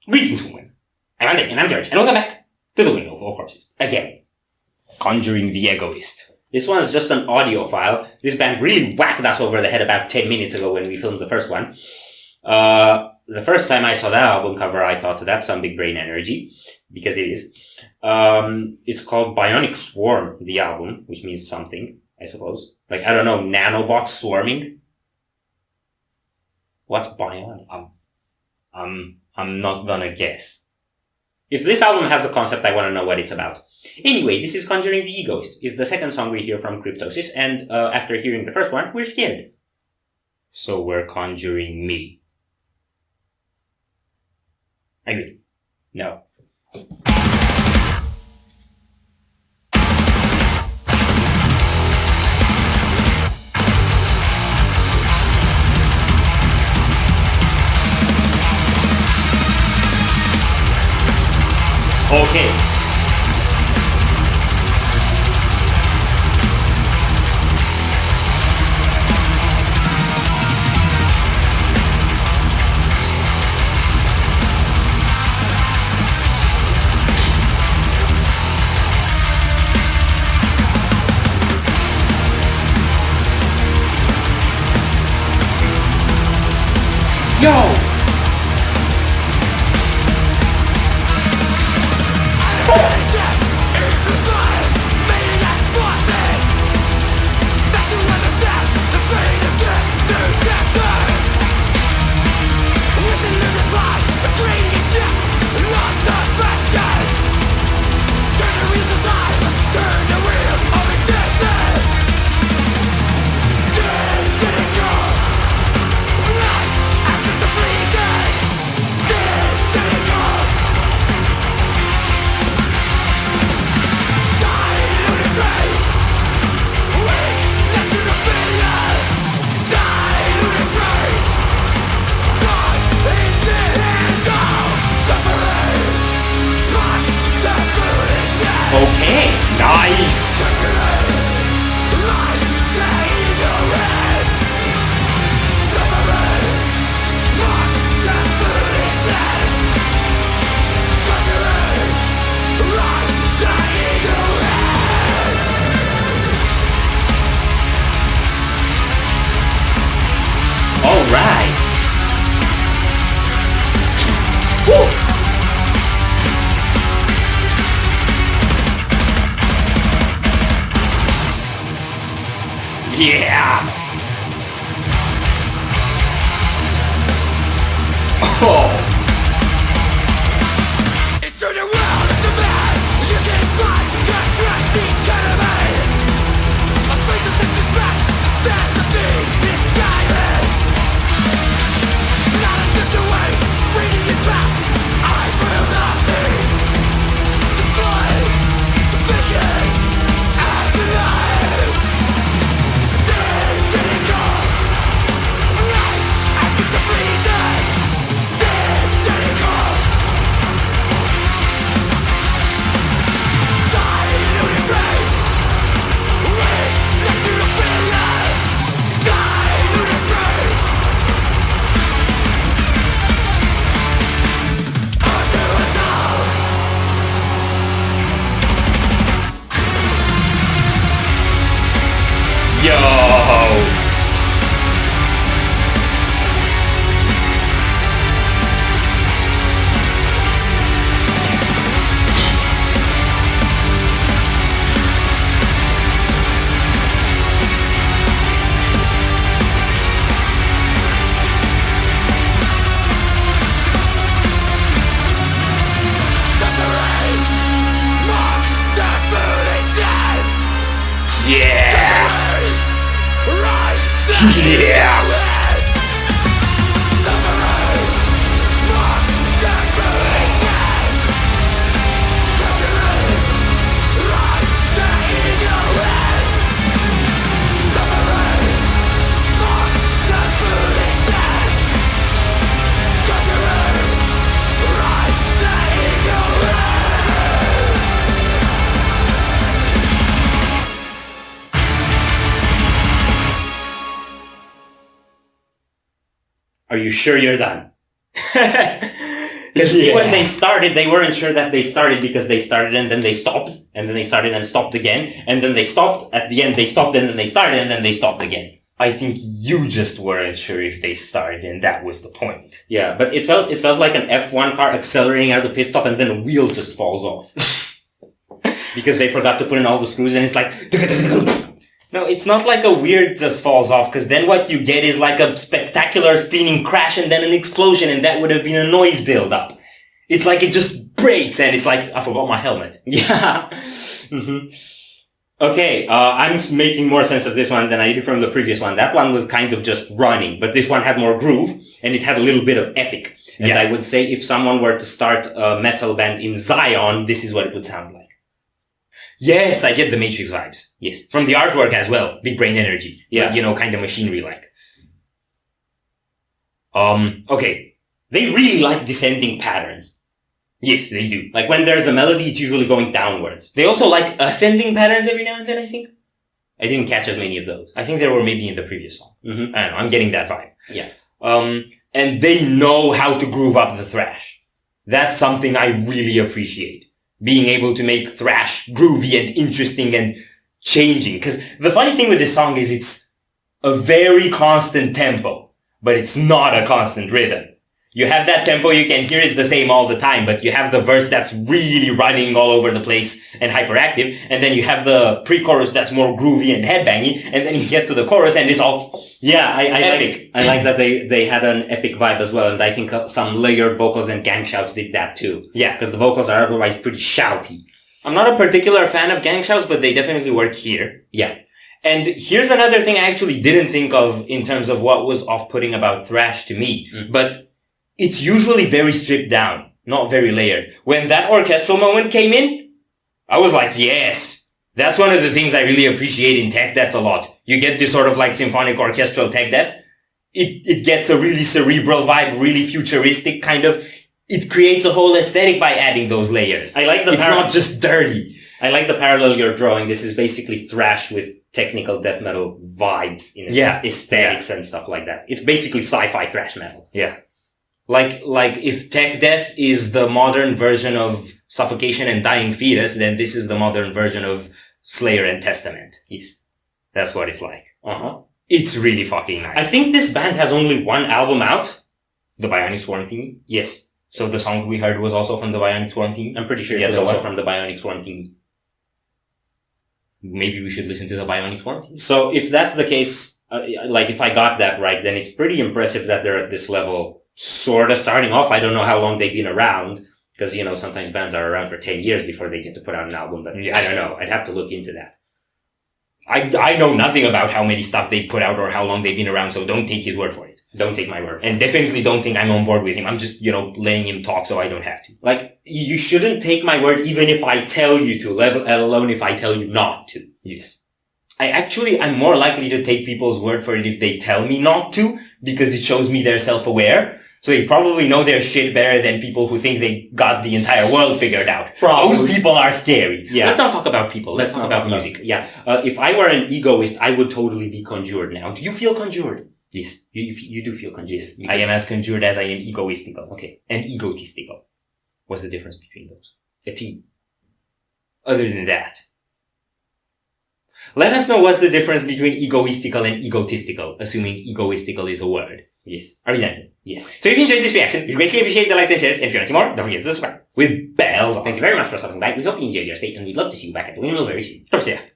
Greetings, humans. I'm Andy, and I'm George, and welcome back to the Windmill, of course. Again, Conjuring the Egoist. This one's just an audio file. This band really whacked us over the head about 10 minutes ago when we filmed the first one. The first time I saw that album cover, I thought that's some big brain energy, because it is. It's called Bionic Swarm, the album, which means something, I suppose. Like, I don't know, nanobots swarming? What's bionic? I'm not gonna guess. If this album has a concept, I want to know what it's about. Anyway, this is Conjuring the Egoist. It's the second song we hear from Cryptosis, and after hearing the first one, we're scared. So we're conjuring me. I mean, no. Okay. Yo! Okay, nice! Alright! Woo! Yeah! Oh! Into the world of the man, you can find the trusting enemy. A face of disrespect, stand of the misguided. Not a step away, reading it back, I feel nothing. To fly, vacant, and alive. Yo! Yeah! Yeah! Are you sure you're done? Because when they started, they weren't sure that they started because they started and then they stopped, and then they started and stopped again, and then they stopped, at the end they stopped and then they started and then they stopped again. I think you just weren't sure if they started, and that was the point. Yeah, but it felt like an F1 car accelerating out of the pit stop and then a wheel just falls off. Because they forgot to put in all the screws and it's like... No, it's not like a weird just falls off, because then what you get is like a spectacular spinning crash and then an explosion, and that would have been a noise build-up. It's like it just breaks and it's like, I forgot my helmet. Yeah. Mm-hmm. Okay, I'm making more sense of this one than I did from the previous one. That one was kind of just running, but this one had more groove, and it had a little bit of epic. And I would say if someone were to start a metal band in Zion, this is what it would sound like. Yes, I get the Matrix vibes. Yes. From the artwork as well. Big brain energy. Yeah. But, kind of machinery-like. Okay. They really like descending patterns. Yes, they do. Like when there's a melody, it's usually going downwards. They also like ascending patterns every now and then, I think. I didn't catch as many of those. I think there were maybe in the previous song. Mm-hmm. I don't know, I'm getting that vibe. Yeah. And they know how to groove up the thrash. That's something I really appreciate. Being able to make thrash groovy and interesting and changing. Because the funny thing with this song is it's a very constant tempo, but it's not a constant rhythm. You have that tempo, you can hear it's the same all the time, but you have the verse that's really running all over the place and hyperactive, and then you have the pre-chorus that's more groovy and headbangy, and then you get to the chorus and it's all epic. I like that they had an epic vibe as well, and I think some layered vocals and gang shouts did that too. Yeah. Because the vocals are otherwise pretty shouty. I'm not a particular fan of gang shouts, but they definitely work here. Yeah. And here's another thing I actually didn't think of in terms of what was off-putting about thrash to me, but it's usually very stripped down, not very layered. When that orchestral moment came in, I was like, yes, that's one of the things I really appreciate in tech death a lot. You get this sort of like symphonic orchestral tech death. It gets a really cerebral vibe, really futuristic kind of. It creates a whole aesthetic by adding those layers. I like it's not just dirty. I like the parallel you're drawing. This is basically thrash with technical death metal vibes in a sense, aesthetics and stuff like that. It's basically sci-fi thrash metal. Yeah. Like if tech death is the modern version of Suffocation and Dying Fetus, then this is the modern version of Slayer and Testament. Yes. That's what it's like. Uh-huh. It's really fucking nice. I think this band has only one album out. The Bionic Swarm theme? Yes. So the song we heard was also from the Bionic Swarm theme? I'm pretty sure it was also from the Bionic Swarm theme. Maybe we should listen to the Bionic Swarm theme? So if that's the case, if I got that right, then it's pretty impressive that they're at this level. Sort of starting off. I don't know how long they've been around, because, sometimes bands are around for 10 years before they get to put out an album, but I don't know. I'd have to look into that. I know nothing about how many stuff they put out or how long they've been around, so don't take his word for it. Don't take my word. And definitely don't think I'm on board with him. I'm just, letting him talk so I don't have to. Like, you shouldn't take my word even if I tell you to, let alone if I tell you not to. Yes. I'm more likely to take people's word for it if they tell me not to, because it shows me they're self-aware. So they probably know their shit better than people who think they got the entire world figured out. Probably. Those people are scary. Yeah. Let's not talk about people. Let's talk about music. Yeah. If I were an egoist, I would totally be conjured now. Do you feel conjured? Yes. You do feel conjured. Yes. I am as conjured as I am egoistical. Okay. And egotistical. What's the difference between those? A T. Other than that. Let us know what's the difference between egoistical and egotistical, assuming egoistical is a word. Yes. Are we done? Yes. So if you enjoyed this reaction, we greatly appreciate the likes and shares, and if you want to see more, don't forget to subscribe with bells on. Thank you very much for stopping by. We hope you enjoyed your stay, and we'd love to see you back at the Windmill very soon. Stop saying that.